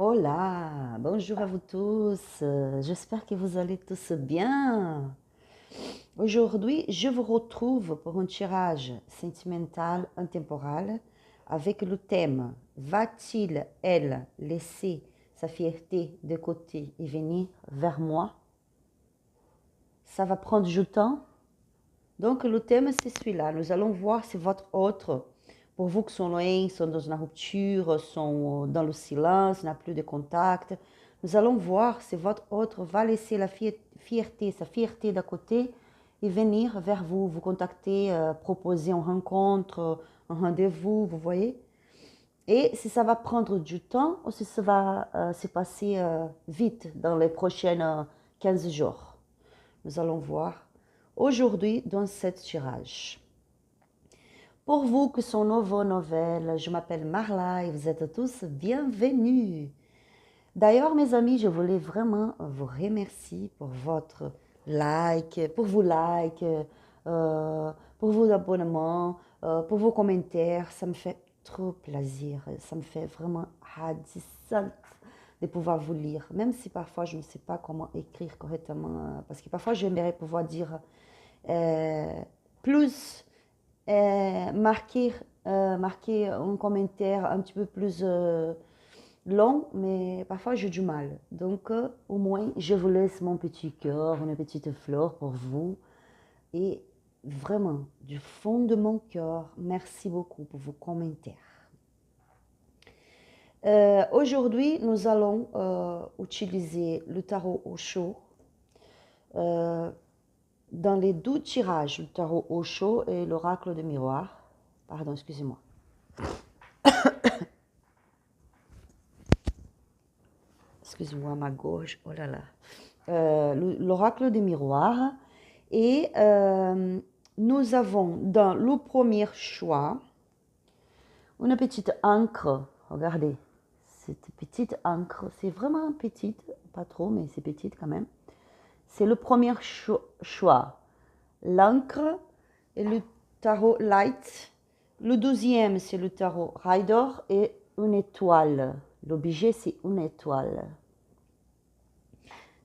Hola, bonjour à vous tous. J'espère que vous allez tous bien. Aujourd'hui, je vous retrouve pour un tirage sentimental intemporel avec le thème Va-t-il, elle, laisser sa fierté de côté et venir vers moi? Ça va prendre du temps. Donc, le thème, c'est celui-là. Nous allons voir si votre autre, pour vous qui sont loin, sont dans une rupture, sont dans le silence, n'a plus de contact, nous allons voir si votre autre va laisser la fierté, sa fierté d'à côté et venir vers vous, vous contacter, proposer une rencontre, un rendez-vous, vous voyez? Et si ça va prendre du temps ou si ça va se passer vite dans les prochaines 15 jours. Nous allons voir aujourd'hui dans cette tirage. Pour vous qui sont nouveaux nouvelles, je m'appelle Marla et vous êtes tous bienvenus. D'ailleurs, mes amis, je voulais vraiment vous remercier pour votre like, pour vos likes, pour vos abonnements, pour vos commentaires. Ça me fait trop plaisir. Ça me fait vraiment ravissant de pouvoir vous lire. Même si parfois je ne sais pas comment écrire correctement, parce que parfois j'aimerais pouvoir dire plus, marquer un commentaire un petit peu plus long, mais parfois j'ai du mal. Donc, au moins, je vous laisse mon petit cœur, une petite fleur pour vous. Et vraiment, du fond de mon cœur, merci beaucoup pour vos commentaires. Aujourd'hui, nous allons utiliser le tarot Osho dans les 12 tirages, le tarot Osho et l'oracle de miroir. Pardon, excusez-moi. Excusez-moi, ma gorge, oh là là. L'oracle des miroirs. Et nous avons dans le premier choix une petite encre. Regardez, cette petite encre, c'est vraiment petite, pas trop, mais c'est petite quand même. C'est le premier choix. L'encre et le tarot light. Le deuxième, c'est le tarot Rider et une étoile. L'objet, c'est une étoile.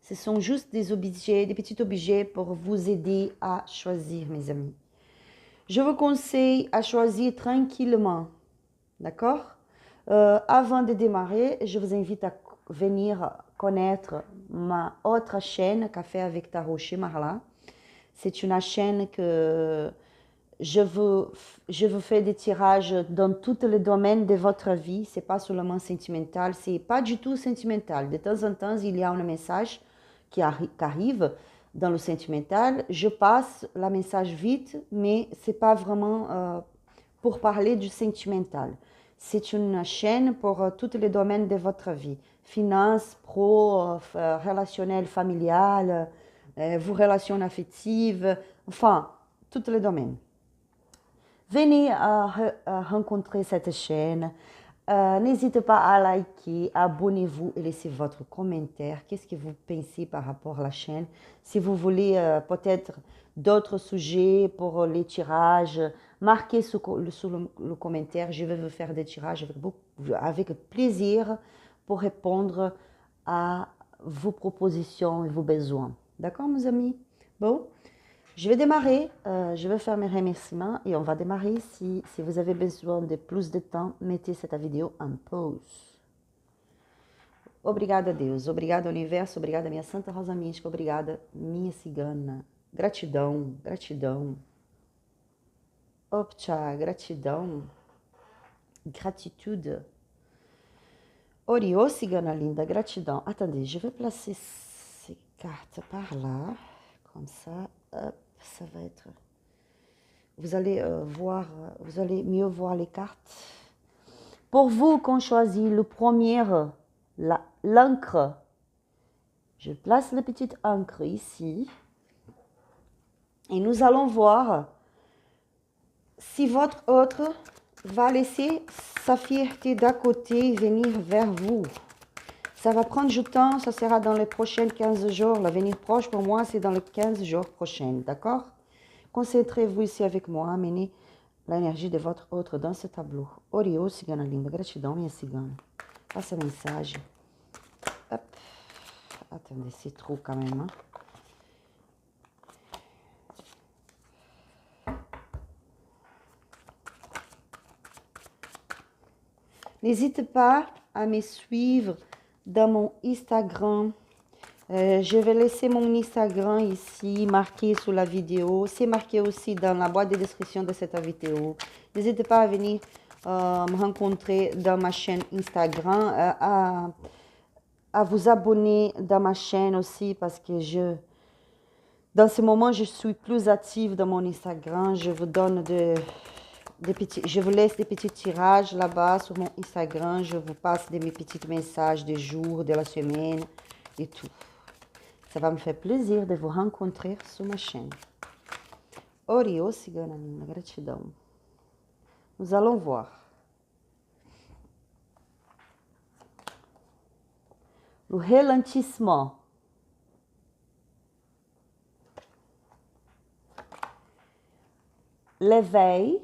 Ce sont juste des objets, des petits objets pour vous aider à choisir, mes amis. Je vous conseille à choisir tranquillement, d'accord? Avant de démarrer, je vous invite à venir connaître ma autre chaîne, Café avec Tarot chez Marla. C'est une chaîne que je vous fais des tirages dans tous les domaines de votre vie. Ce n'est pas seulement sentimental, ce n'est pas du tout sentimental. De temps en temps, il y a un message qui arrive dans le sentimental. Je passe le message vite, mais ce n'est pas vraiment pour parler du sentimental. C'est une chaîne pour tous les domaines de votre vie. Finances, pro, relationnel, familial, vos relations affectives, enfin, tous les domaines. Venez à rencontrer cette chaîne. N'hésitez pas à liker, abonnez-vous et laissez votre commentaire. Qu'est-ce que vous pensez par rapport à la chaîne? Si vous voulez peut-être d'autres sujets pour les tirages, marquez sous le commentaire. Je vais vous faire des tirages avec plaisir pour répondre à vos propositions et vos besoins. D'accord, mes amis? Bon. Je vais démarrer, je vais faire mes remerciements et on va démarrer. Si vous avez besoin de plus de temps, mettez cette vidéo en pause. Obrigada, Deus. Obrigada, Universo. Obrigada, minha Santa Rosa Mística. Obrigada, minha cigana. Gratidão, gratidão. Opcha, gratidão. Gratitude. Oriô, cigana linda, gratidão. Attendez, je vais placer ces cartes par là, comme ça. Hop. Ça va être... Vous allez vous allez mieux voir les cartes. Pour vous qu'on choisit le premier, l'encre. Je place la petite encre ici. Et nous allons voir si votre autre va laisser sa fierté d'à côté et venir vers vous. Ça va prendre du temps, ça sera dans les prochains 15 jours. L'avenir proche, pour moi, c'est dans les 15 jours prochains, d'accord? Concentrez-vous ici avec moi, amenez l'énergie de votre autre dans ce tableau. Oriô, cigana linda, gratidão, minha cigana. Passa a mensagem. Attendez, c'est trop quand même. Hein. N'hésitez pas à me suivre dans mon Instagram. Je vais laisser mon Instagram ici, marqué sous la vidéo. C'est marqué aussi dans la boîte de description de cette vidéo. N'hésitez pas à venir me rencontrer dans ma chaîne Instagram, à vous abonner dans ma chaîne aussi parce que dans ce moment, je suis plus active dans mon Instagram. Je vous donne je vous laisse des petits tirages là-bas sur mon Instagram. Je vous passe mes petits messages des jours, de la semaine et tout. Ça va me faire plaisir de vous rencontrer sur ma chaîne. Oriô, cigana linda, gratidão. Nous allons voir. Le ralentissement. L'éveil.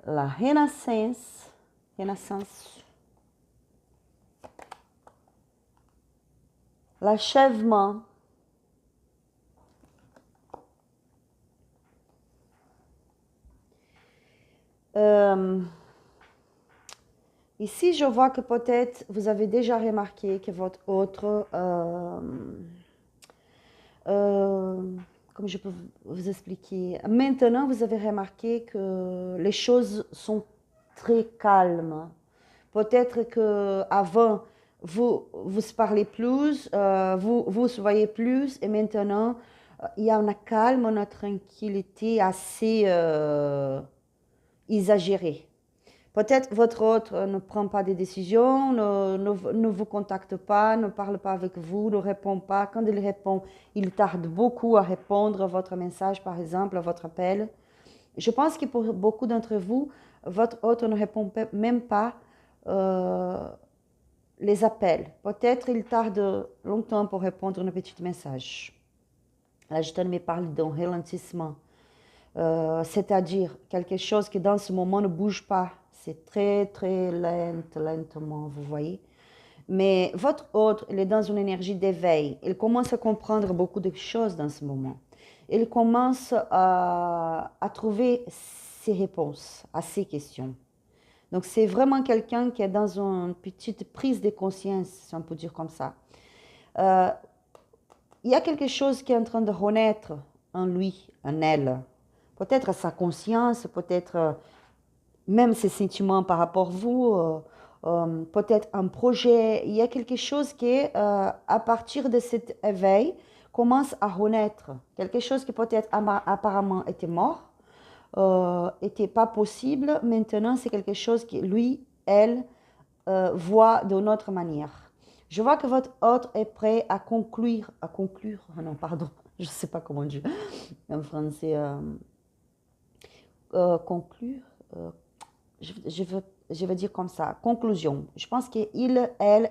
La renaissance. L'achèvement. Ici, je vois que peut-être vous avez déjà remarqué que votre autre, comme je peux vous expliquer, maintenant vous avez remarqué que les choses sont très calmes. Peut-être qu'avant, vous parlez plus, vous se voyez plus, et maintenant, il y a une calme, une tranquillité assez exagérée. Peut-être votre autre ne prend pas de décisions, ne vous contacte pas, ne parle pas avec vous, ne répond pas. Quand il répond, il tarde beaucoup à répondre à votre message, par exemple, à votre appel. Je pense que pour beaucoup d'entre vous, votre autre ne répond même pas les appels. Peut-être il tarde longtemps pour répondre à un petit message. Là, je me parle d'un ralentissement. C'est-à-dire quelque chose qui dans ce moment ne bouge pas. C'est très, très lentement, vous voyez. Mais votre autre, il est dans une énergie d'éveil. Il commence à comprendre beaucoup de choses dans ce moment. Il commence à trouver ses réponses à ces questions. Donc, c'est vraiment quelqu'un qui est dans une petite prise de conscience, si on peut dire comme ça. Il y a quelque chose qui est en train de renaître en lui, en elle. Peut-être sa conscience, peut-être même ses sentiments par rapport à vous, peut-être un projet. Il y a quelque chose qui, à partir de cet éveil, commence à renaître. Quelque chose qui peut-être apparemment était mort, était pas possible. Maintenant, c'est quelque chose que lui, elle, voit d'une autre manière. Je vois que votre autre est prêt à conclure, non, pardon, je ne sais pas comment dire en français, conclure, je veux dire comme ça, conclusion. Je pense qu'il, elle,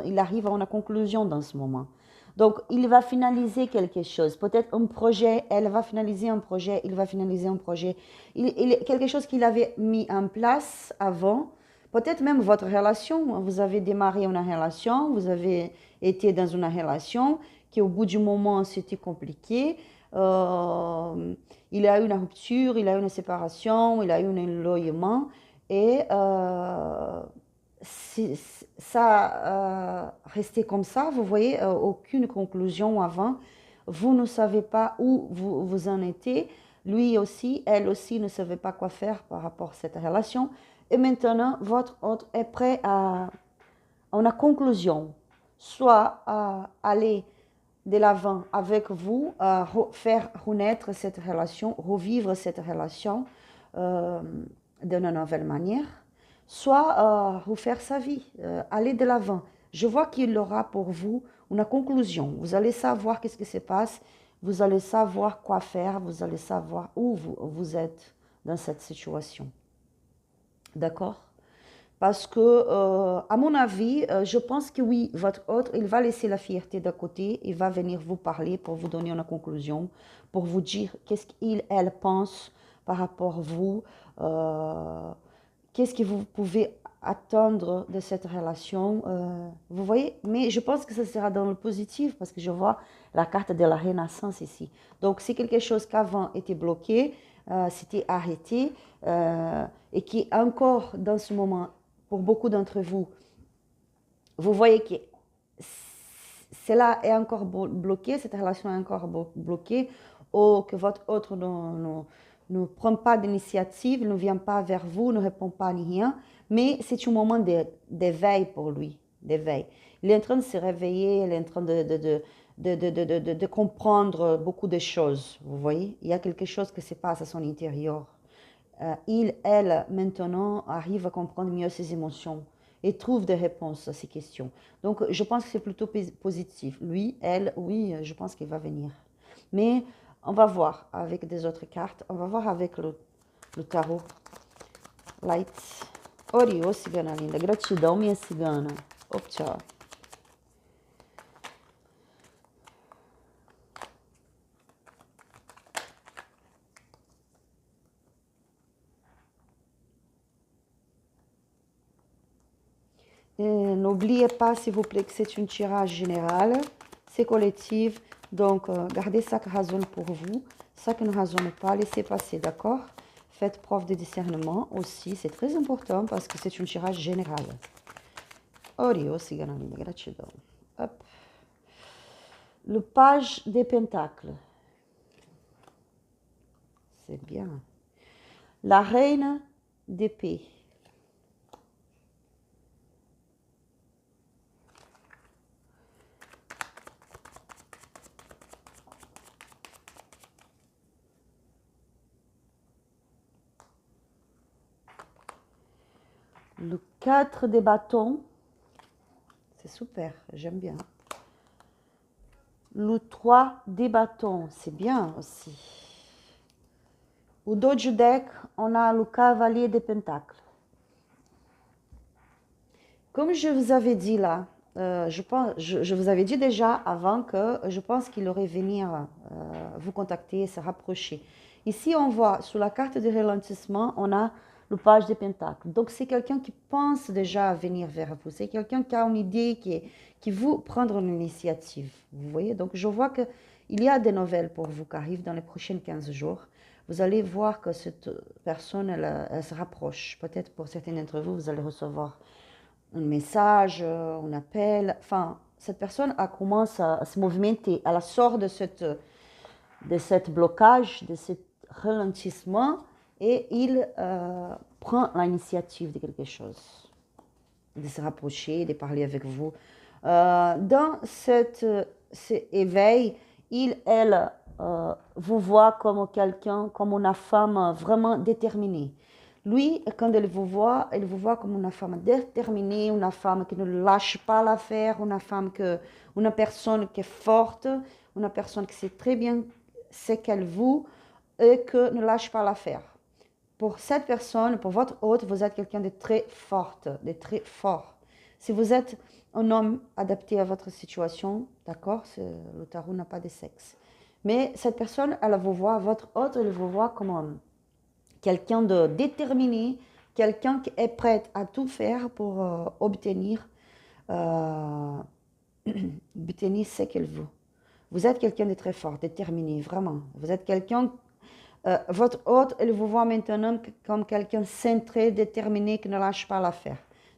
il arrive à une conclusion dans ce moment. Donc, il va finaliser quelque chose, peut-être un projet, elle va finaliser un projet, il va finaliser un projet. Quelque chose qu'il avait mis en place avant, peut-être même votre relation, vous avez démarré une relation, vous avez été dans une relation qui au bout du moment c'était compliqué. Il a eu une rupture, il a eu une séparation, il a eu un éloignement et ça restait comme ça, vous voyez, aucune conclusion avant. Vous ne savez pas où vous en étiez. Lui aussi, elle aussi ne savait pas quoi faire par rapport à cette relation. Et maintenant, votre autre est prêt à une conclusion, soit à aller de l'avant avec vous, faire renaître cette relation, revivre cette relation d'une nouvelle manière, soit refaire sa vie, aller de l'avant. Je vois qu'il aura pour vous une conclusion. Vous allez savoir qu'est-ce qui se passe, vous allez savoir quoi faire, vous allez savoir où vous êtes dans cette situation. D'accord ? Parce que, à mon avis, je pense que oui, votre autre, il va laisser la fierté de côté, il va venir vous parler pour vous donner une conclusion, pour vous dire qu'est-ce qu'il, elle pense par rapport à vous, qu'est-ce que vous pouvez attendre de cette relation. Vous voyez? Mais je pense que ça sera dans le positif parce que je vois la carte de la renaissance ici. Donc, c'est quelque chose qu'avant était bloqué, c'était arrêté et qui est encore dans ce moment, pour beaucoup d'entre vous, vous voyez que cela est encore bloqué, cette relation est encore bloquée, ou que votre autre ne prend pas d'initiative, ne vient pas vers vous, ne répond pas à rien, mais c'est un moment d'éveil pour lui, d'éveil. Il est en train de se réveiller, il est en train de comprendre beaucoup de choses, vous voyez. Il y a quelque chose qui se passe à son intérieur. Elle, maintenant, arrive à comprendre mieux ses émotions et trouve des réponses à ces questions. Donc, je pense que c'est plutôt positif. Lui, elle, oui, je pense qu'il va venir. Mais on va voir avec des autres cartes. On va voir avec le tarot. Lights. Oriô, cigana linda. Gratidão, minha cigana. Tchau. N'oubliez pas, s'il vous plaît, que c'est un tirage général, c'est collectif, donc gardez ça qui résonne pour vous, ça qui ne résonne pas, laissez passer, d'accord? Faites preuve de discernement aussi, c'est très important parce que c'est un tirage général. Oriô, cigana linda, gratidão. Hop. Le page des pentacles. C'est bien. La reine d'épée. Le 4 des bâtons. C'est super, j'aime bien. Le 3 des bâtons, c'est bien aussi. Au dos du deck, on a le cavalier des pentacles. Comme je vous avais dit là, je vous avais dit déjà avant que je pense qu'il aurait venir vous contacter, se rapprocher. Ici, on voit sur la carte de ralentissement, on a le page des pentacles. Donc, c'est quelqu'un qui pense déjà à venir vers vous. C'est quelqu'un qui a une idée, qui veut prendre une initiative. Vous voyez? Donc, je vois qu'il y a des nouvelles pour vous qui arrivent dans les prochains 15 jours. Vous allez voir que cette personne, elle se rapproche. Peut-être pour certains d'entre vous, vous allez recevoir un message, un appel. Enfin, cette personne a commencé à se movimenter. Elle sort de cette blocage, de ce ralentissement et il prend l'initiative de quelque chose, de se rapprocher, de parler avec vous. Dans cet éveil, elle vous voit comme quelqu'un, comme une femme vraiment déterminée. Lui, quand elle vous voit comme une femme déterminée, une femme qui ne lâche pas l'affaire, une personne qui est forte, une personne qui sait très bien ce qu'elle veut et que ne lâche pas l'affaire. Pour cette personne, pour votre hôte, vous êtes quelqu'un de très forte, de très fort. Si vous êtes un homme adapté à votre situation, d'accord, le tarot n'a pas de sexe. Mais cette personne, elle vous voit, votre hôte, elle vous voit comme quelqu'un de déterminé, quelqu'un qui est prêt à tout faire pour obtenir ce qu'elle veut. Vous êtes quelqu'un de très fort, déterminé, vraiment. Vous êtes quelqu'un, votre hôte, elle vous voit maintenant comme quelqu'un centré, déterminé, qui ne lâche pas l'affaire.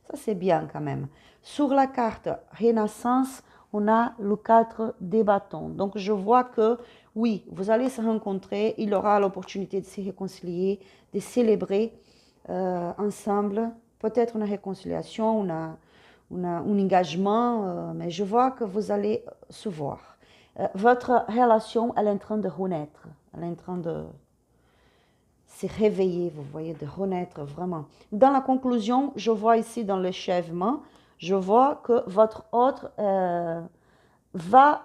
Ça, c'est bien quand même. Sur la carte Renaissance, on a le 4 des bâtons. Donc, je vois que, oui, vous allez se rencontrer, il aura l'opportunité de se réconcilier, de célébrer ensemble, peut-être une réconciliation, un engagement, mais je vois que vous allez se voir. Votre relation, elle est en train de renaître, elle est en train de se réveiller, vous voyez, de renaître vraiment. Dans la conclusion, je vois ici dans l'achèvement, je vois que votre hôte va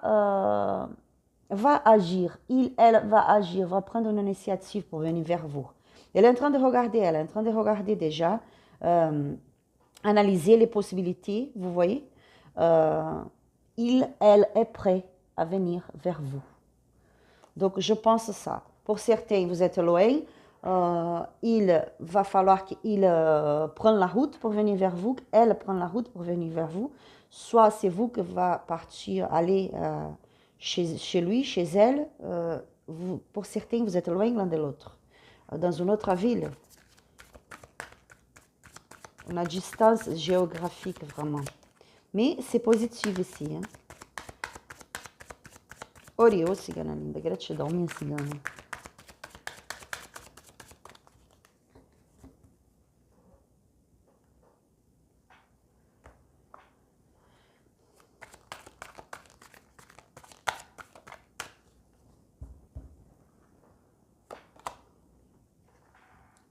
agir, elle va agir, va prendre une initiative pour venir vers vous. Elle est en train de regarder déjà, analyser les possibilités, vous voyez. Elle est prête à venir vers vous. Donc, je pense ça. Pour certains, vous êtes loin. il va falloir qu'il prenne la route pour venir vers vous, elle prenne la route pour venir vers vous. Soit c'est vous qui va partir, aller chez lui, chez elle. Pour certains, vous êtes loin l'un de l'autre, dans une autre ville. Une distance géographique, vraiment. Mais c'est positif ici. Hein? Ori, cigana linda, gratidão, minha cigana.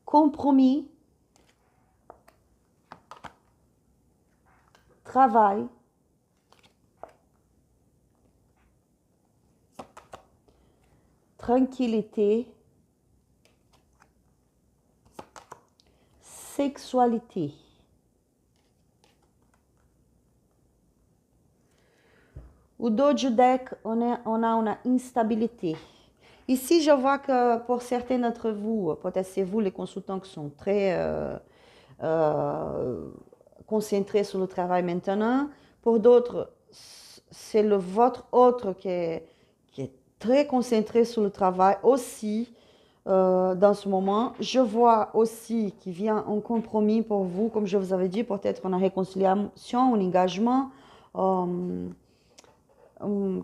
Compromis, travail, tranquillité, sexualité. O dojo deck, on a une instabilité. Ici, je vois que pour certains d'entre vous, peut-être c'est vous les consultants qui sont très concentrés sur le travail maintenant. Pour d'autres, c'est votre autre qui est très concentré sur le travail aussi dans ce moment. Je vois aussi qu'il vient un compromis pour vous, comme je vous avais dit, peut-être une réconciliation, un engagement,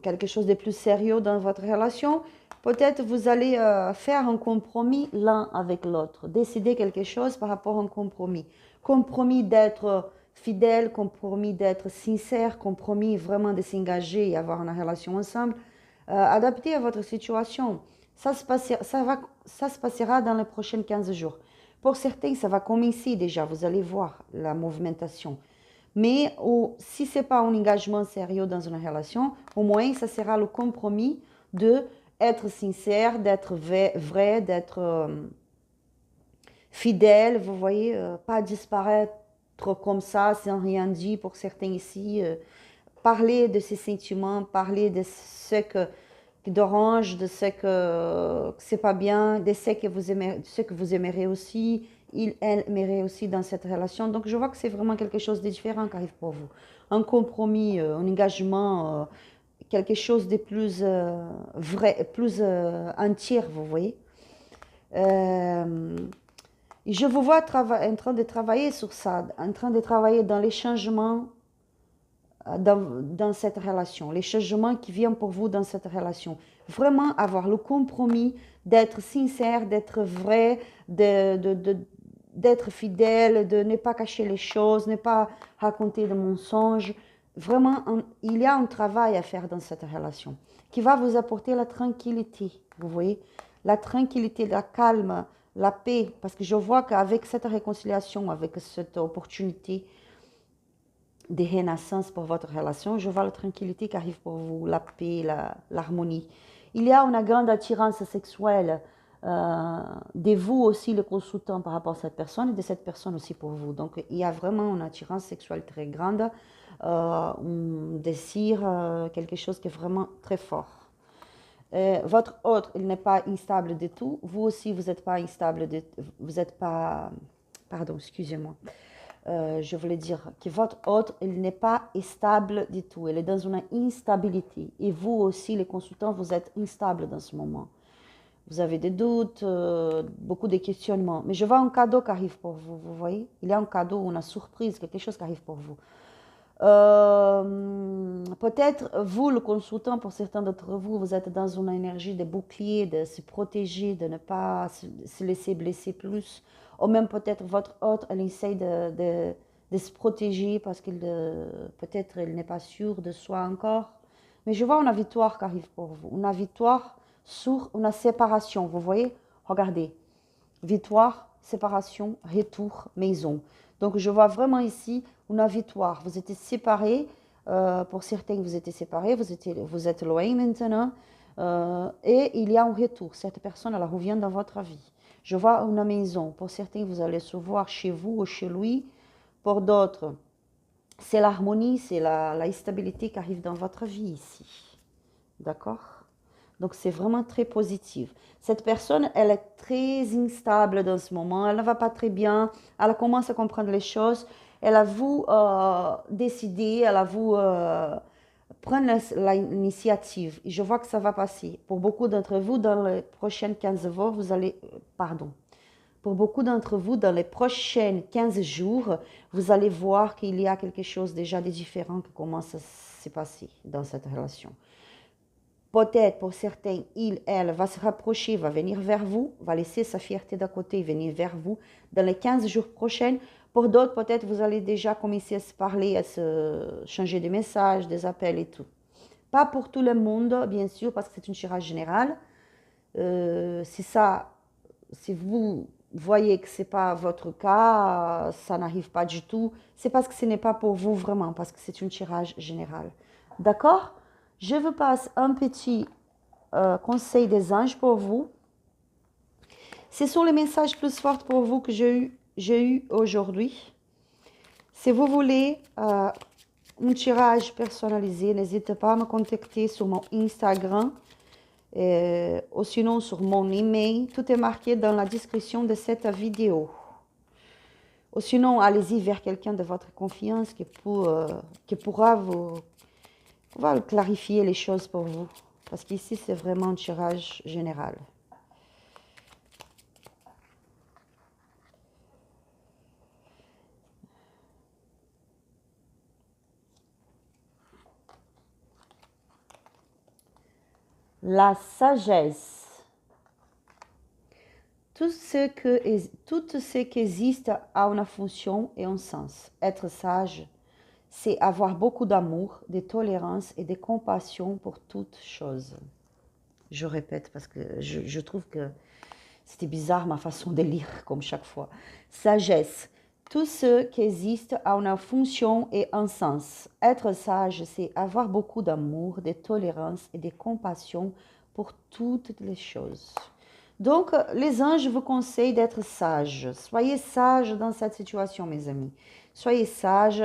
quelque chose de plus sérieux dans votre relation. Peut-être vous allez faire un compromis l'un avec l'autre, décider quelque chose par rapport à un compromis. Compromis d'être fidèle, compromis d'être sincère, compromis vraiment de s'engager et avoir une relation ensemble, adapté à votre situation. Ça se passera dans les prochains 15 jours. Pour certains, ça va commencer déjà, vous allez voir la movimentation. Mais si ce n'est pas un engagement sérieux dans une relation, au moins, ça sera le compromis d'être sincère, d'être vrai, d'être fidèle, vous voyez, pas disparaître comme ça, sans rien dire pour certains ici. Parler de ses sentiments, parler de ce qui dérange, de ce que c'est pas bien, de ce que vous aimerez aussi, elle aimerait aussi dans cette relation. Donc je vois que c'est vraiment quelque chose de différent qui arrive pour vous. Un compromis, un engagement, quelque chose de plus vrai, plus entier, vous voyez. Je vous vois en train de travailler sur ça, en train de travailler dans les changements dans cette relation, les changements qui viennent pour vous dans cette relation. Vraiment avoir le compromis d'être sincère, d'être vrai, d'être fidèle, de ne pas cacher les choses, ne pas raconter de mensonges. Vraiment, il y a un travail à faire dans cette relation qui va vous apporter la tranquillité, vous voyez, la tranquillité, la calme, la paix, parce que je vois qu'avec cette réconciliation, avec cette opportunité, de renaissance pour votre relation, je vois la tranquillité qui arrive pour vous, la paix, l'harmonie. Il y a une grande attirance sexuelle de vous aussi, le consultant, par rapport à cette personne et de cette personne aussi pour vous. Donc, il y a vraiment une attirance sexuelle très grande, un désir, quelque chose qui est vraiment très fort. Votre autre, il n'est pas instable du tout. Vous aussi, vous n'êtes pas instable, vous n'êtes pas... Pardon, excusez-moi. Je voulais dire que votre autre, il n'est pas stable du tout. Il est dans une instabilité. Et vous aussi, les consultants, vous êtes instables dans ce moment. Vous avez des doutes, beaucoup de questionnements. Mais je vois un cadeau qui arrive pour vous, vous voyez. Il y a un cadeau, une surprise, quelque chose qui arrive pour vous. Peut-être vous, le consultant, pour certains d'entre vous, vous êtes dans une énergie de bouclier, de se protéger, de ne pas se laisser blesser plus. Ou même peut-être votre autre, elle essaye de se protéger parce qu'il peut-être elle n'est pas sûre de soi encore. Mais je vois une victoire qui arrive pour vous. Une victoire sur une séparation. Vous voyez? Regardez. Victoire, séparation, retour, maison. Donc je vois vraiment ici une victoire. Vous êtes séparés. Pour certains, vous êtes séparés. Vous êtes loin maintenant. Et il y a un retour. Cette personne, elle revient dans votre vie. Je vois une maison. Pour certains, vous allez se voir chez vous ou chez lui. Pour d'autres, c'est l'harmonie, c'est la stabilité qui arrive dans votre vie ici. D'accord? Donc, c'est vraiment très positif. Cette personne, elle est très instable dans ce moment. Elle ne va pas très bien. Elle commence à comprendre les choses. Elle a voulu décider, elle a voulu prendre l'initiative. Et je vois que ça va passer. Pour beaucoup d'entre vous, dans les prochaines 15 jours, vous allez... pardon. Pour beaucoup d'entre vous, dans les prochains 15 jours, vous allez voir qu'il y a quelque chose déjà de différent qui commence à se passer dans cette relation. Peut-être pour certains, elle va se rapprocher, va venir vers vous, va laisser sa fierté d'à côté et venir vers vous dans les 15 jours prochains. Pour d'autres, peut-être vous allez déjà commencer à se parler, à se changer des messages, des appels et tout. Pas pour tout le monde, bien sûr, parce que c'est une tirage générale. Si vous voyez que ce n'est pas votre cas, ça n'arrive pas du tout, c'est parce que ce n'est pas pour vous vraiment, parce que c'est un tirage général. D'accord? Je vous passe un petit conseil des anges pour vous. Ce sont les messages plus forts pour vous que j'ai eu aujourd'hui. Si vous voulez un tirage personnalisé, n'hésitez pas à me contacter sur mon Instagram ou sinon sur mon email. Tout est marqué dans la description de cette vidéo. Ou sinon, allez-y vers quelqu'un de votre confiance qui pourra vous clarifier les choses pour vous. Parce qu'ici, c'est vraiment un tirage général. La sagesse. Tout ce qui existe a une fonction et un sens. Être sage, c'est avoir beaucoup d'amour, de tolérance et de compassion pour toutes choses. Je répète parce que je trouve que c'était bizarre ma façon de lire comme chaque fois. Sagesse. Tout ce qui existe a une fonction et un sens. Être sage, c'est avoir beaucoup d'amour, de tolérance et de compassion pour toutes les choses. Donc, les anges vous conseillent d'être sages. Soyez sages dans cette situation, mes amis. Soyez sages.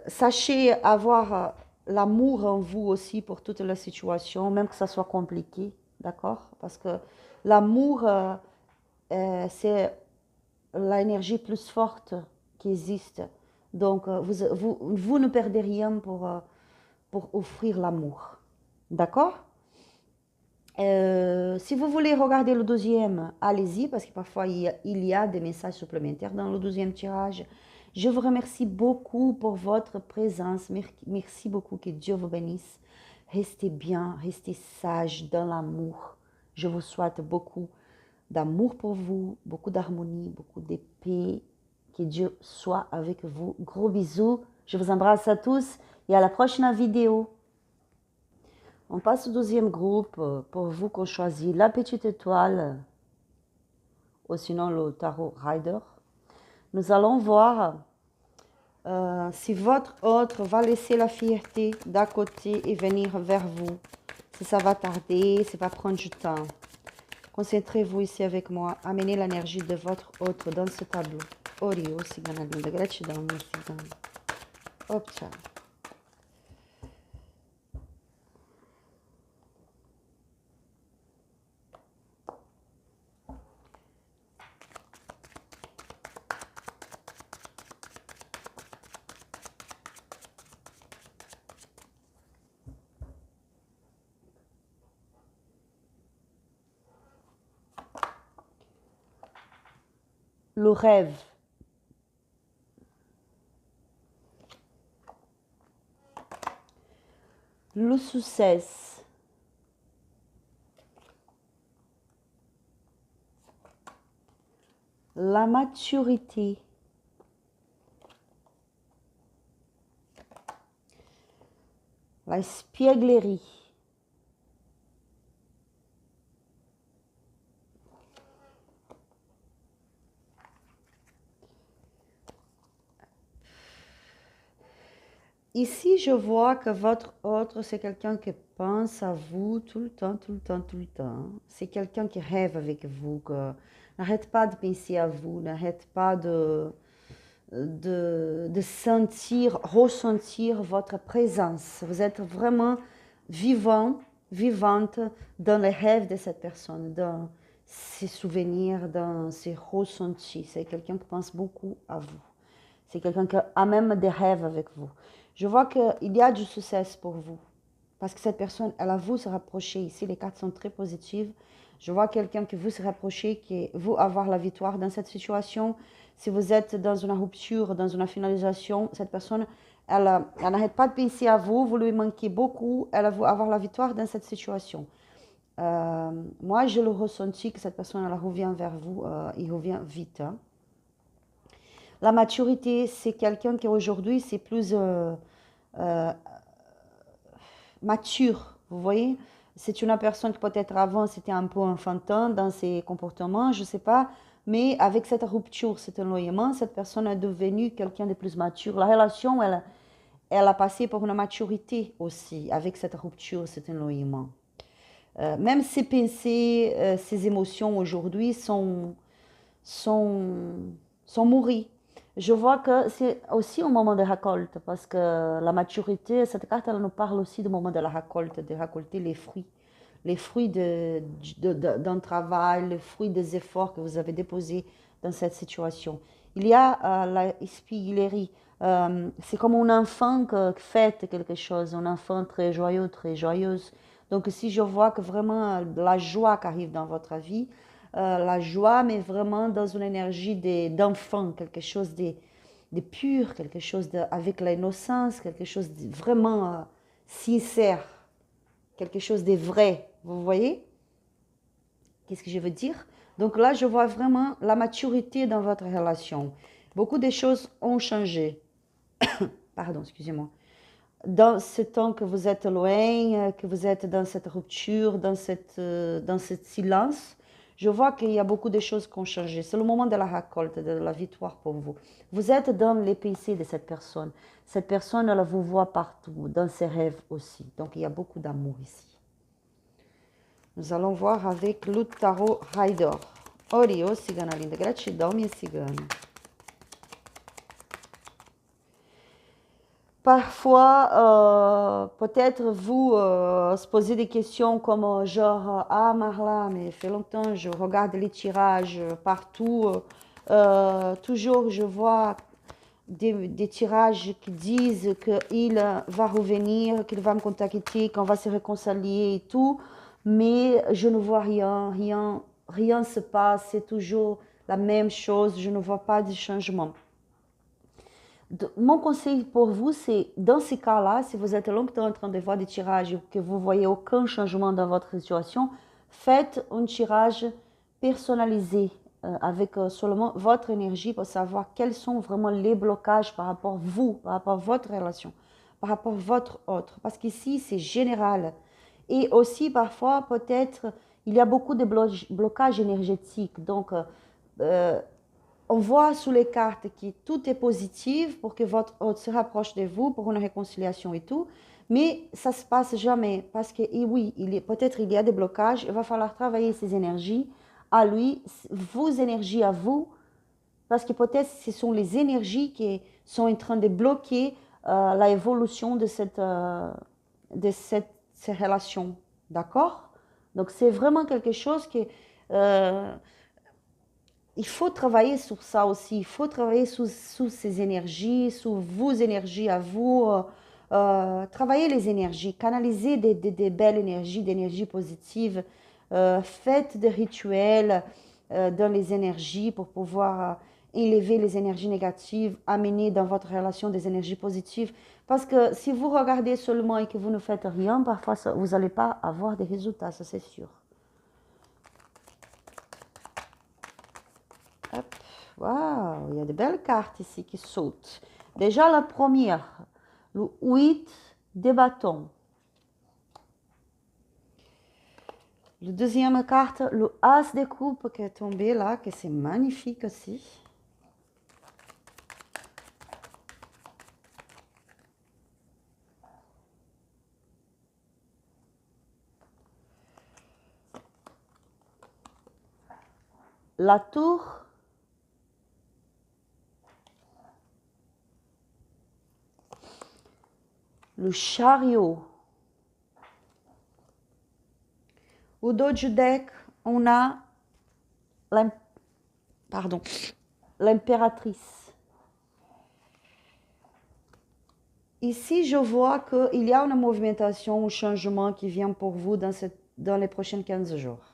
Sachez avoir l'amour en vous aussi pour toute la situation, même que ça soit compliqué, d'accord? Parce que l'amour, c'est l'énergie plus forte qui existe. Donc, vous ne perdez rien pour offrir l'amour, d'accord? Si vous voulez regarder le deuxième, allez-y, parce que parfois il y a des messages supplémentaires dans le deuxième tirage. Je vous remercie beaucoup pour votre présence. Merci beaucoup, que Dieu vous bénisse. Restez bien, restez sage dans l'amour. Je vous souhaite beaucoup d'amour pour vous, beaucoup d'harmonie, beaucoup de paix. Que Dieu soit avec vous. Gros bisous. Je vous embrasse à tous et à la prochaine vidéo. On passe au deuxième groupe pour vous qu'on choisit la petite étoile ou sinon le tarot rider. Nous allons voir si votre autre va laisser la fierté d'à côté et venir vers vous. Si ça va tarder, si ça va prendre du temps. Concentrez-vous ici avec moi. Amenez l'énergie de votre autre dans ce tableau. Orio, sigana linda. Gratidão, minha cigana. Hop, tchau. Le rêve. Le succès. La maturité. La espièglerie. Ici, je vois que votre autre, c'est quelqu'un qui pense à vous tout le temps, tout le temps, tout le temps. C'est quelqu'un qui rêve avec vous, que n'arrête pas de penser à vous, n'arrête pas de sentir, ressentir votre présence. Vous êtes vraiment vivante dans les rêves de cette personne, dans ses souvenirs, dans ses ressentis. C'est quelqu'un qui pense beaucoup à vous. C'est quelqu'un qui a même des rêves avec vous. Je vois qu'il y a du succès pour vous. Parce que cette personne, elle a vous se rapprocher. Ici, les cartes sont très positives. Je vois quelqu'un qui vous se rapprocher, qui vous avoir la victoire dans cette situation. Si vous êtes dans une rupture, dans une finalisation, cette personne, elle n'arrête pas de penser à vous, vous lui manquez beaucoup, elle va avoir la victoire dans cette situation. Moi, je le ressenti que cette personne, elle revient vers vous, il revient vite. Hein. La maturité, c'est quelqu'un qui aujourd'hui, c'est plus mature, vous voyez. C'est une personne qui peut-être avant, c'était un peu enfantin dans ses comportements, je ne sais pas. Mais avec cette rupture, cet éloignement, cette personne est devenue quelqu'un de plus mature. La relation, elle a passé par une maturité aussi, avec cette rupture, cet éloignement. Même ses pensées, ses émotions aujourd'hui sont, sont mûries. Je vois que c'est aussi un moment de récolte, parce que la maturité, cette carte, elle nous parle aussi du moment de la récolte, de récolter les fruits d'un travail, les fruits des efforts que vous avez déposés dans cette situation. Il y a la spiglerie. C'est comme un enfant qui fête quelque chose, un enfant très joyeux, très joyeuse. Donc si je vois que vraiment la joie qui arrive dans votre vie, la joie, mais vraiment dans une énergie d'enfant, quelque chose de pur, quelque chose avec l'innocence, quelque chose de vraiment sincère, quelque chose de vrai. Vous voyez? Qu'est-ce que je veux dire? Donc là, je vois vraiment la maturité dans votre relation. Beaucoup de choses ont changé. Pardon, excusez-moi. Dans ce temps que vous êtes loin, que vous êtes dans cette rupture, dans ce silence, je vois qu'il y a beaucoup de choses qui ont changé. C'est le moment de la récolte, de la victoire pour vous. Vous êtes dans les pensées de cette personne. Cette personne, elle vous voit partout, dans ses rêves aussi. Donc, il y a beaucoup d'amour ici. Nous allons voir avec o Tarot Rider. Ori, ô cigana linda, gratidão, minha cigana. Parfois, peut-être vous se posez des questions comme genre, ah Marla, mais fait longtemps, je regarde les tirages partout. Toujours, je vois des tirages qui disent qu'il va revenir, qu'il va me contacter, qu'on va se réconcilier et tout. Mais je ne vois rien se passe, c'est toujours la même chose, je ne vois pas de changement. Mon conseil pour vous, c'est dans ces cas-là, si vous êtes longtemps en train de voir des tirages et que vous voyez aucun changement dans votre situation, faites un tirage personnalisé avec seulement votre énergie pour savoir quels sont vraiment les blocages par rapport à vous, par rapport à votre relation, par rapport à votre autre. Parce qu'ici, c'est général. Et aussi, parfois, peut-être, il y a beaucoup de blocages énergétiques. Donc, on voit sous les cartes que tout est positif pour que votre hôte se rapproche de vous pour une réconciliation et tout, mais ça ne se passe jamais parce que oui, peut-être il y a des blocages, il va falloir travailler ces énergies à lui, vos énergies à vous, parce que peut-être ce sont les énergies qui sont en train de bloquer la évolution ces relations, d'accord? Donc c'est vraiment quelque chose que il faut travailler sur ça aussi. Il faut travailler sous ces énergies, sous vos énergies à vous. Travailler les énergies, canaliser des belles énergies, des énergies positives. Faites des rituels dans les énergies pour pouvoir élever les énergies négatives, amener dans votre relation des énergies positives. Parce que si vous regardez seulement et que vous ne faites rien, parfois vous n'allez pas avoir des résultats, ça c'est sûr. Hop. Waouh, il y a de belles cartes ici qui sautent. Déjà la première, le 8 de bâtons. La deuxième carte, le As de coupe qui est tombé là, que c'est magnifique aussi. La tour. Le chariot. Au dos du deck, on a l'impératrice. Ici, je vois qu'il y a une movimentation, un changement qui vient pour vous dans les prochains 15 jours.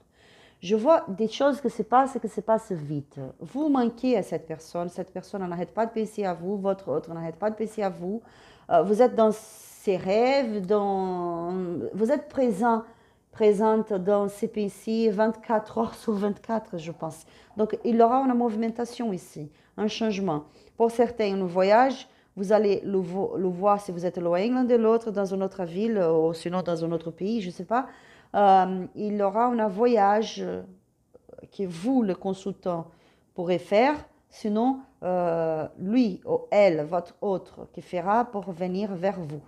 Je vois des choses qui se passent vite. Vous manquez à cette personne n'arrête pas de penser à vous, votre autre n'arrête pas de penser à vous. Vous êtes dans ses rêves, vous êtes présente dans ses pensées 24 heures sur 24, je pense. Donc, il y aura une movimentation ici, un changement. Pour certains, un voyage, vous allez le voir si vous êtes loin l'un de l'autre, dans une autre ville, ou sinon dans un autre pays, je ne sais pas. Il y aura un voyage que vous, le consultant, pourrez faire. Sinon, lui ou elle, votre autre, qui fera pour venir vers vous.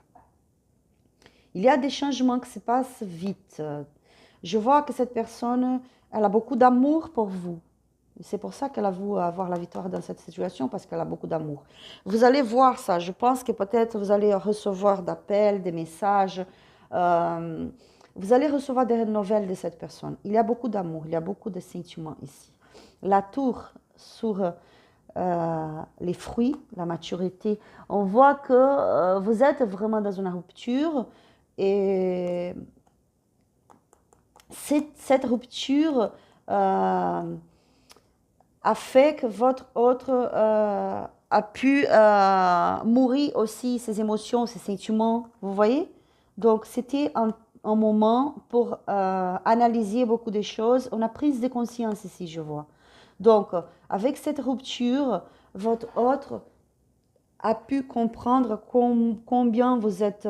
Il y a des changements qui se passent vite. Je vois que cette personne, elle a beaucoup d'amour pour vous. C'est pour ça qu'elle a voulu avoir la victoire dans cette situation, parce qu'elle a beaucoup d'amour. Vous allez voir ça. Je pense que peut-être vous allez recevoir d'appels, des messages. Vous allez recevoir des nouvelles de cette personne. Il y a beaucoup d'amour, il y a beaucoup de sentiments ici. La tour sur les fruits, la maturité. On voit que vous êtes vraiment dans une rupture et cette rupture a fait que votre autre a pu mourir aussi ses émotions, ses sentiments, vous voyez? Donc c'était un moment pour analyser beaucoup de choses. On a prise de conscience ici, je vois. Donc, avec cette rupture, votre autre a pu comprendre combien vous êtes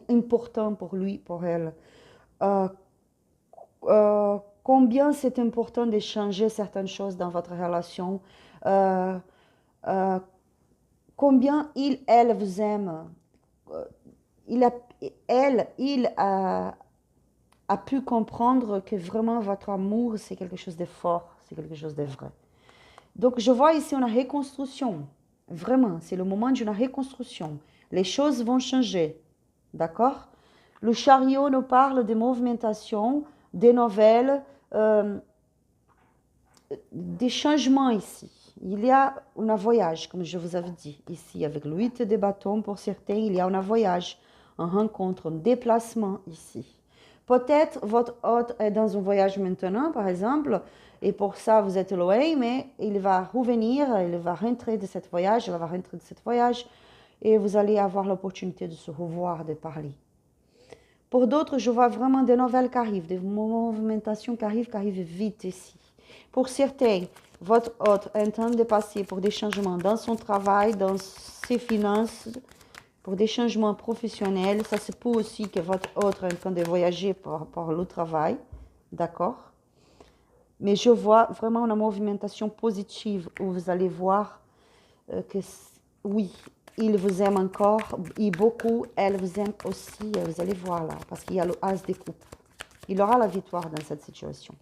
important pour lui, pour elle. Combien c'est important de changer certaines choses dans votre relation. Combien elle vous aime. Il a pu comprendre que vraiment votre amour, c'est quelque chose de fort, c'est quelque chose de vrai. Donc, je vois ici une reconstruction. Vraiment, c'est le moment d'une reconstruction. Les choses vont changer. D'accord? Le chariot nous parle de movimentation, des nouvelles, des changements ici. Il y a un voyage, comme je vous avais dit. Ici, avec le 8 de bâton, pour certains, il y a un voyage, une rencontre, un déplacement ici. Peut-être votre hôte est dans un voyage maintenant, par exemple, et pour ça, vous êtes loin, mais il va revenir, il va rentrer de ce voyage, elle va rentrer de ce voyage, et vous allez avoir l'opportunité de se revoir, de parler. Pour d'autres, je vois vraiment des nouvelles qui arrivent, des movimentations qui arrivent vite ici. Pour certains, votre hôte est en train de passer pour des changements dans son travail, dans ses finances, pour des changements professionnels. Ça se peut aussi que votre hôte est en train de voyager par rapport au travail, d'accord? Mais je vois vraiment une movimentation positive où vous allez voir que oui, il vous aime encore et beaucoup, elle vous aime aussi, vous allez voir là, parce qu'il y a le as des coupes. Il aura la victoire dans cette situation.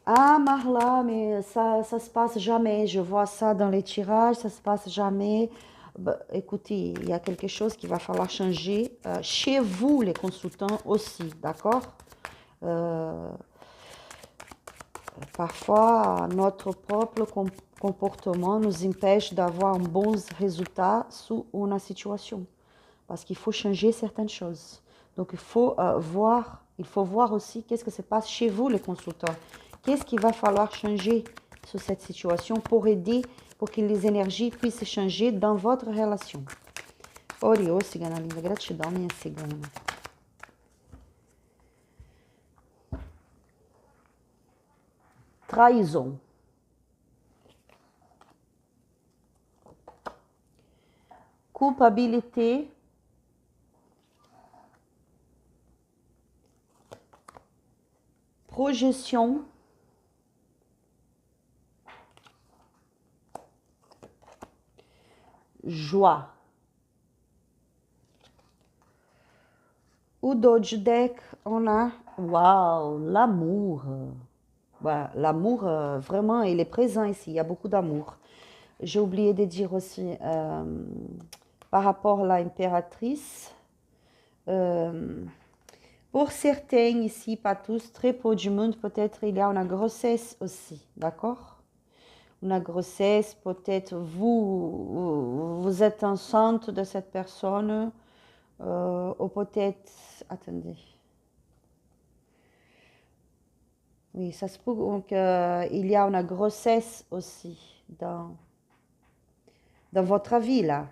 Ah, Marla, mais ça se passe jamais. Je vois ça dans les tirages, ça se passe jamais. Bah, écoutez, il y a quelque chose qu'il va falloir changer chez vous, les consultants aussi, d'accord? Parfois, notre propre comportement nous empêche d'avoir un bon résultat sous une situation. Parce qu'il faut changer certaines choses. Donc, il faut voir aussi qu'est-ce que se passe chez vous, les consultants. Qu'est-ce qu'il va falloir changer sur cette situation pour aider, pour que les énergies puissent changer dans votre relation. Oriô, cigana linda, gratidão, minha cigana. Trahison. Culpabilité. Projeção. Joie. O Doge Deck, on a, waouh, l'amour. Bah, l'amour, vraiment, il est présent ici. Il y a beaucoup d'amour. J'ai oublié de dire aussi, par rapport à l'impératrice, Pour certains ici, pas tous, très peu du monde, peut-être il y a une grossesse aussi, d'accord? Une grossesse, peut-être vous êtes enceinte de cette personne, ou peut-être, attendez, oui, ça se peut qu'il y a une grossesse aussi dans votre vie là.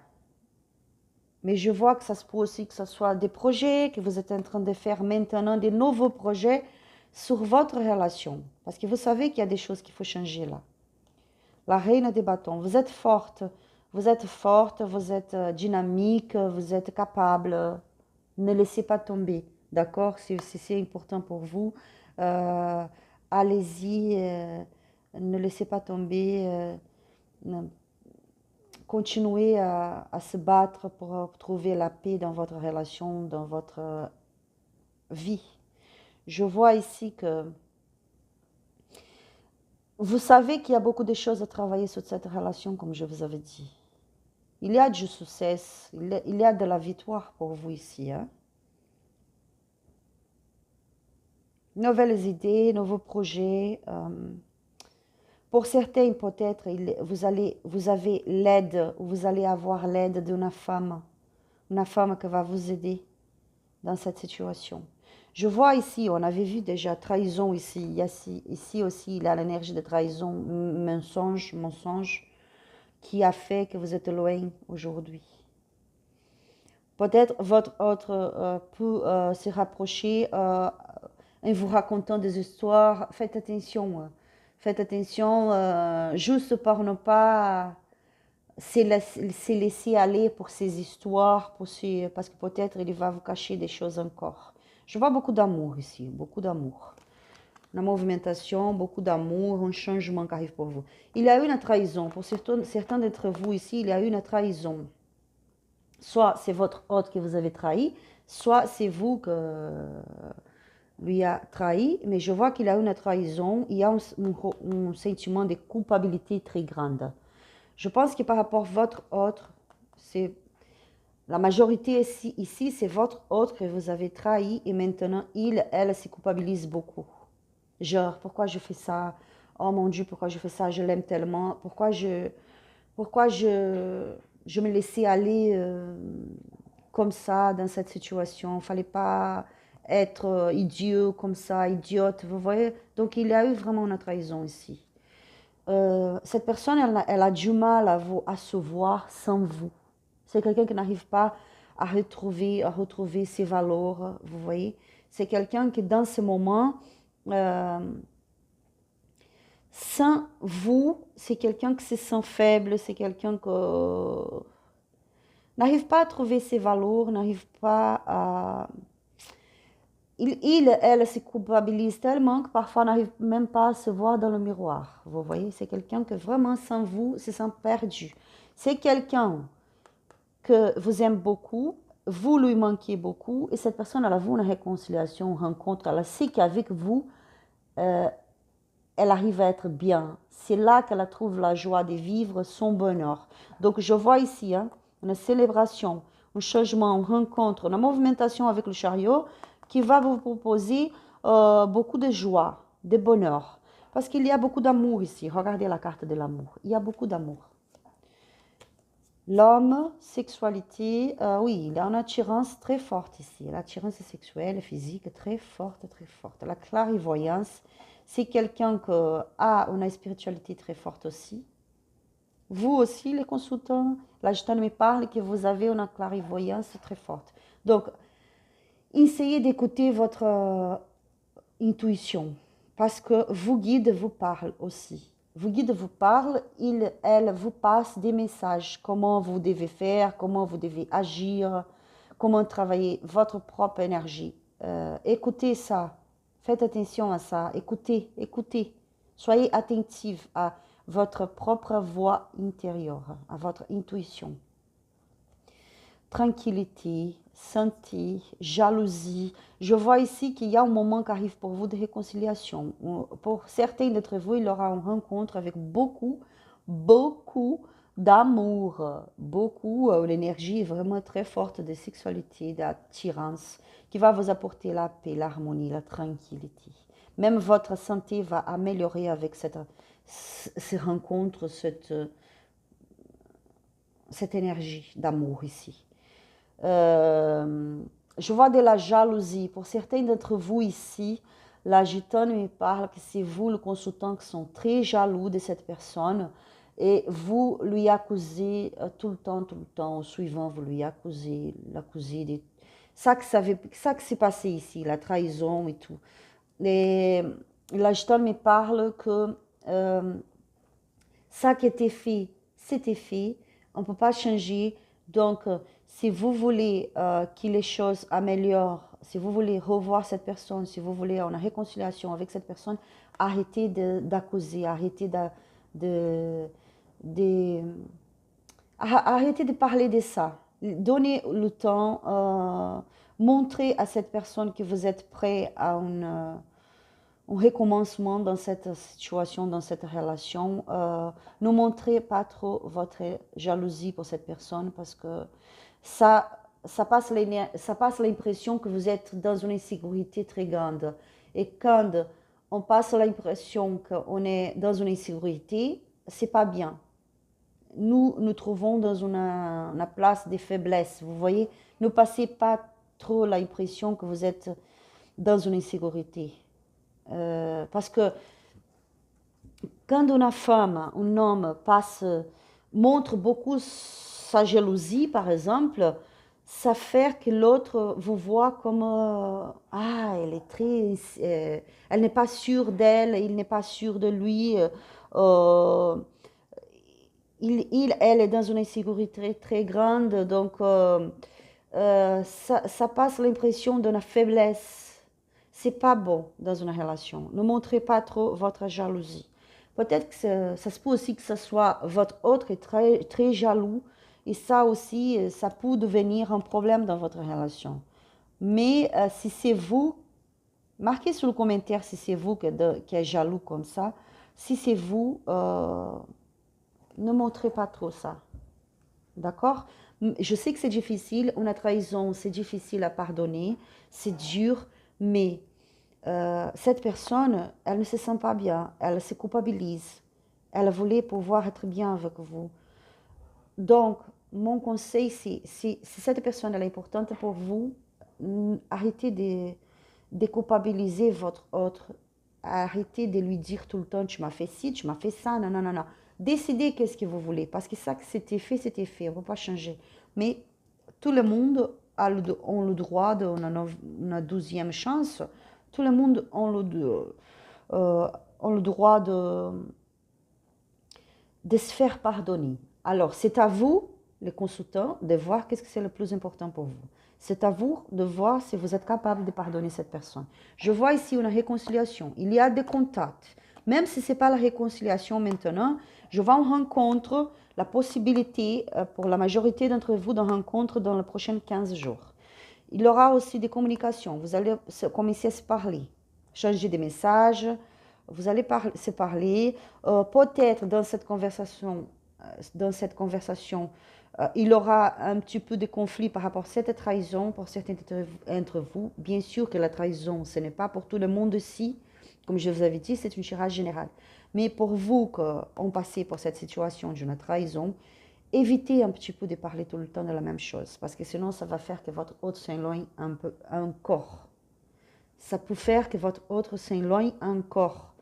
Mais je vois que ça se peut aussi que ce soit des projets, que vous êtes en train de faire maintenant des nouveaux projets sur votre relation. Parce que vous savez qu'il y a des choses qu'il faut changer là. La reine des bâtons, vous êtes forte, vous êtes dynamique, vous êtes capable. Ne laissez pas tomber, d'accord? Si c'est important pour vous, euh, allez-y, ne laissez pas tomber. Continuez à se battre pour trouver la paix dans votre relation, dans votre vie. Je vois ici que vous savez qu'il y a beaucoup de choses à travailler sur cette relation, comme je vous avais dit. Il y a du succès, il y a de la victoire pour vous ici. Hein? Nouvelles idées, nouveaux projets. Pour certains, peut-être, vous avez l'aide, vous allez avoir l'aide d'une femme. Une femme qui va vous aider dans cette situation. Je vois ici, on avait vu déjà trahison ici. Ici aussi, il y a l'énergie de trahison, mensonge, qui a fait que vous êtes loin aujourd'hui. Peut-être votre autre peut se rapprocher en vous racontant des histoires. Faites attention. Faites attention, juste pour ne pas se laisser aller pour ces histoires, parce que peut-être il va vous cacher des choses encore. Je vois beaucoup d'amour ici, beaucoup d'amour. La movimentation, beaucoup d'amour, un changement qui arrive pour vous. Il y a eu une trahison. Pour certains d'entre vous ici, il y a eu une trahison. Soit c'est votre hôte que vous avez trahi, soit c'est vous que lui a trahi, mais je vois qu'il y a eu une trahison, il y a un sentiment de culpabilité très grande. Je pense que par rapport à votre autre, c'est la majorité ici, c'est votre autre que vous avez trahi et maintenant elle se culpabilise beaucoup. Genre, pourquoi je fais ça? Oh mon Dieu, pourquoi je fais ça? Je l'aime tellement. Pourquoi je me laissais aller comme ça dans cette situation? Il ne fallait pas être idiot comme ça, idiote, vous voyez? Donc il y a eu vraiment une trahison ici. Cette personne, elle a du mal à se voir sans vous. C'est quelqu'un qui n'arrive pas à retrouver ses valeurs, vous voyez. C'est quelqu'un qui, dans ce moment, sans vous, c'est quelqu'un qui se sent faible, c'est quelqu'un qui n'arrive pas à trouver ses valeurs, n'arrive pas à... Elle se culpabilise tellement que parfois n'arrive même pas à se voir dans le miroir. Vous voyez, c'est quelqu'un que vraiment sans vous se sent perdu. C'est quelqu'un que vous aimez beaucoup, vous lui manquez beaucoup, et cette personne, elle a vu une réconciliation, une rencontre, elle sait qu'avec vous, elle arrive à être bien. C'est là qu'elle trouve la joie de vivre son bonheur. Donc je vois ici une célébration, un changement, une rencontre, une movimentation avec le chariot qui va vous proposer beaucoup de joie, de bonheur. Parce qu'il y a beaucoup d'amour ici. Regardez la carte de l'amour. Il y a beaucoup d'amour. L'homme, sexualité, oui, il y a une attirance très forte ici. L'attirance sexuelle, physique, très forte, très forte. La clarivoyance, c'est quelqu'un qui a une spiritualité très forte aussi. Vous aussi, les consultants, la Gitane me parle que vous avez une clarivoyance très forte. Donc, essayez d'écouter votre intuition, parce que vos guides vous parlent aussi. Vos guides vous parlent, elles vous passent des messages, comment vous devez faire, comment vous devez agir, comment travailler votre propre énergie. Écoutez ça, faites attention à ça, écoutez. Soyez attentifs à votre propre voix intérieure, à votre intuition. Tranquillité, santé, jalousie. Je vois ici qu'il y a un moment qui arrive pour vous de réconciliation. Pour certains d'entre vous, il y aura une rencontre avec beaucoup d'amour, beaucoup, une énergie vraiment très forte de sexualité, d'attirance, qui va vous apporter la paix, l'harmonie, la tranquillité. Même votre santé va améliorer avec ces rencontres, cette énergie d'amour ici. Je vois de la jalousie. Pour certains d'entre vous ici, la gitane me parle que c'est vous, le consultant, qui sont très jaloux de cette personne et vous lui accusez tout le temps, au suivant, vous lui l'accusez de ça que s'est passé ici, la trahison et tout. Et la gitane me parle que ça qui était fait, c'était fait, on ne peut pas changer. Donc, si vous voulez que les choses améliorent, si vous voulez revoir cette personne, si vous voulez une réconciliation avec cette personne, arrêtez d'accuser, arrêtez de parler de ça. Donnez le temps, montrez à cette personne que vous êtes prêt à un recommencement dans cette situation, dans cette relation. Ne montrez pas trop votre jalousie pour cette personne parce que ça passe l'impression que vous êtes dans une insécurité très grande. Et quand on passe l'impression qu'on est dans une insécurité, c'est pas bien. Nous trouvons dans une place de faiblesse. Vous voyez, ne passez pas trop l'impression que vous êtes dans une insécurité. Parce que quand une femme, un homme montre beaucoup sa jalousie, par exemple, ça fait que l'autre vous voit comme elle est très, elle n'est pas sûre d'elle, il n'est pas sûr de lui. Elle est dans une insécurité très, très grande, donc ça passe l'impression d'une faiblesse. C'est pas bon dans une relation. Ne montrez pas trop votre jalousie. Peut-être que ça se peut aussi que ce soit votre autre est très, très jaloux et ça aussi, ça peut devenir un problème dans votre relation. Mais si c'est vous, marquez sur le commentaire si c'est vous qui êtes jaloux comme ça. Si c'est vous, ne montrez pas trop ça. D'accord? Je sais que c'est difficile, une trahison, c'est difficile à pardonner, c'est dur, mais cette personne, elle ne se sent pas bien, elle se culpabilise, elle voulait pouvoir être bien avec vous. Donc, mon conseil, c'est si cette personne elle est importante pour vous, arrêtez de culpabiliser votre autre, arrêtez de lui dire tout le temps, tu m'as fait ci, tu m'as fait ça, non, non, non, non. Décidez qu'est-ce que vous voulez, parce que ça, c'était fait, on ne peut pas changer. Mais tout le monde a le droit d'une 12e chance, tout le monde a le droit de se faire pardonner. Alors, c'est à vous, les consultants, de voir qu'est-ce que c'est le plus important pour vous. C'est à vous de voir si vous êtes capable de pardonner cette personne. Je vois ici une réconciliation. Il y a des contacts. Même si ce n'est pas la réconciliation maintenant, je vois une rencontre, la possibilité pour la majorité d'entre vous d'une rencontre dans les prochains 15 jours. Il y aura aussi des communications. Vous allez commencer à se parler, changer des messages. Vous allez se parler. Peut-être dans cette conversation, il y aura un petit peu de conflit par rapport à cette trahison pour certains d'entre vous. Bien sûr que la trahison, ce n'est pas pour tout le monde ici. Comme je vous avais dit, c'est une tirage générale. Mais pour vous qui ont passé pour cette situation d'une trahison, évitez un petit peu de parler tout le temps de la même chose. Parce que sinon, ça va faire que votre autre s'éloigne un peu encore. Ça peut faire que votre autre s'éloigne encore.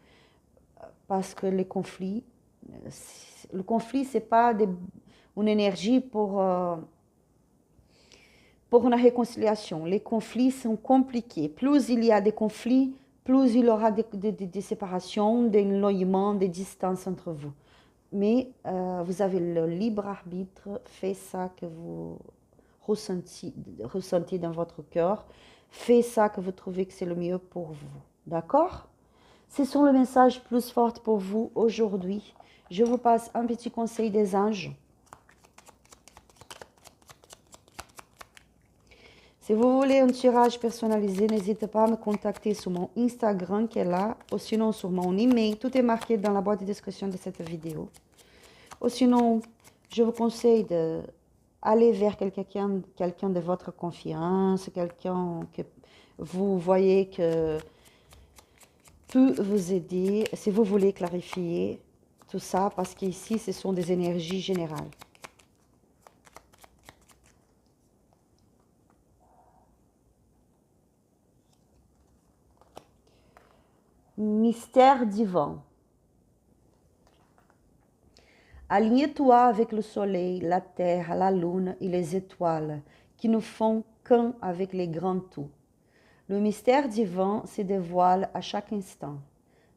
Parce que le conflit, ce n'est pas une énergie pour une réconciliation. Les conflits sont compliqués. Plus il y a des conflits, plus il y aura des séparations, des éloignements, des distances entre vous. Mais vous avez le libre arbitre, faites ça que vous ressentez dans votre cœur, faites ça que vous trouvez que c'est le mieux pour vous. D'accord? Ce sont les messages plus forts pour vous aujourd'hui. Je vous passe un petit conseil des anges. Si vous voulez un tirage personnalisé, n'hésitez pas à me contacter sur mon Instagram qui est là, ou sinon sur mon email. Tout est marqué dans la boîte de description de cette vidéo. Ou sinon, Je vous conseille d'aller vers quelqu'un de votre confiance, quelqu'un que vous voyez que peut vous aider si vous voulez clarifier tout ça, parce qu'ici, ce sont des énergies générales. Mystère divin. Aligne-toi avec le soleil, la terre, la lune et les étoiles, qui ne font qu'un avec les grands tout. Le mystère divin se dévoile à chaque instant,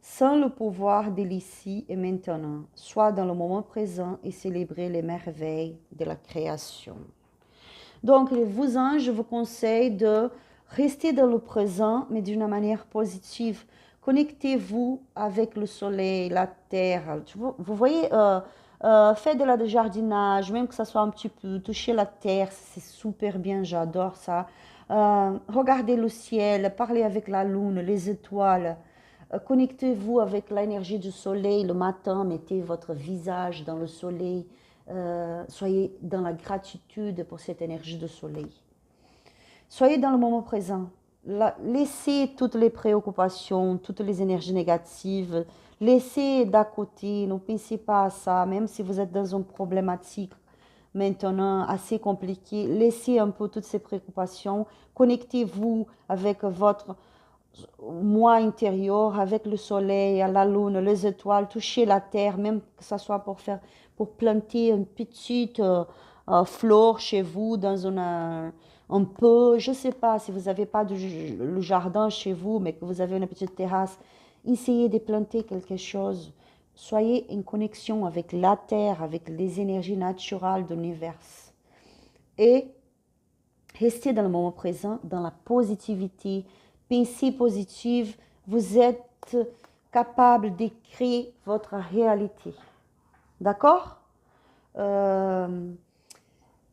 sans le pouvoir de l'ici et maintenant, soit dans le moment présent et célébrer les merveilles de la création. Donc, vous anges, je vous conseille de rester dans le présent, mais d'une manière positive. Connectez-vous avec le soleil, la terre. Vous voyez, faites de la jardinage, même que ça soit un petit peu, toucher la terre, c'est super bien, j'adore ça. Regardez le ciel, parlez avec la lune, les étoiles. Connectez-vous avec l'énergie du soleil le matin, mettez votre visage dans le soleil. Soyez dans la gratitude pour cette énergie de soleil. Soyez dans le moment présent. Laissez toutes les préoccupations, toutes les énergies négatives. Laissez d'à côté, ne pensez pas à ça, même si vous êtes dans une problématique maintenant assez compliquée. Laissez un peu toutes ces préoccupations. Connectez-vous avec votre moi intérieur, avec le soleil, la lune, les étoiles, toucher la terre, même que ce soit pour planter une petite fleur chez vous dans un peu, je ne sais pas si vous n'avez pas le jardin chez vous, mais que vous avez une petite terrasse, essayez de planter quelque chose. Soyez en connexion avec la terre, avec les énergies naturelles de l'univers. Et restez dans le moment présent, dans la positivité. Pensée positive, vous êtes capable de créer votre réalité. D'accord?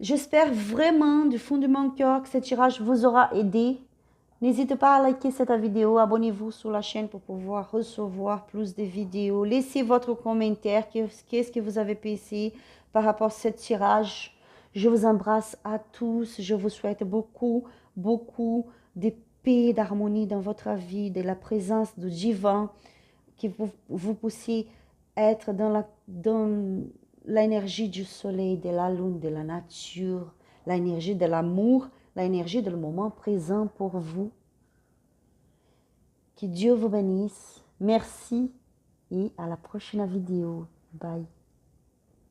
J'espère vraiment du fond de mon cœur que ce tirage vous aura aidé. N'hésitez pas à liker cette vidéo, abonnez-vous sur la chaîne pour pouvoir recevoir plus de vidéos. Laissez votre commentaire, qu'est-ce que vous avez pensé par rapport à ce tirage. Je vous embrasse à tous, je vous souhaite beaucoup, beaucoup de paix, d'harmonie dans votre vie, de la présence du divin, que vous puissiez être dans l'énergie du soleil, de la lune, de la nature, l'énergie de l'amour, l'énergie du moment présent pour vous. Que Dieu vous bénisse. Merci et à la prochaine vidéo. Bye.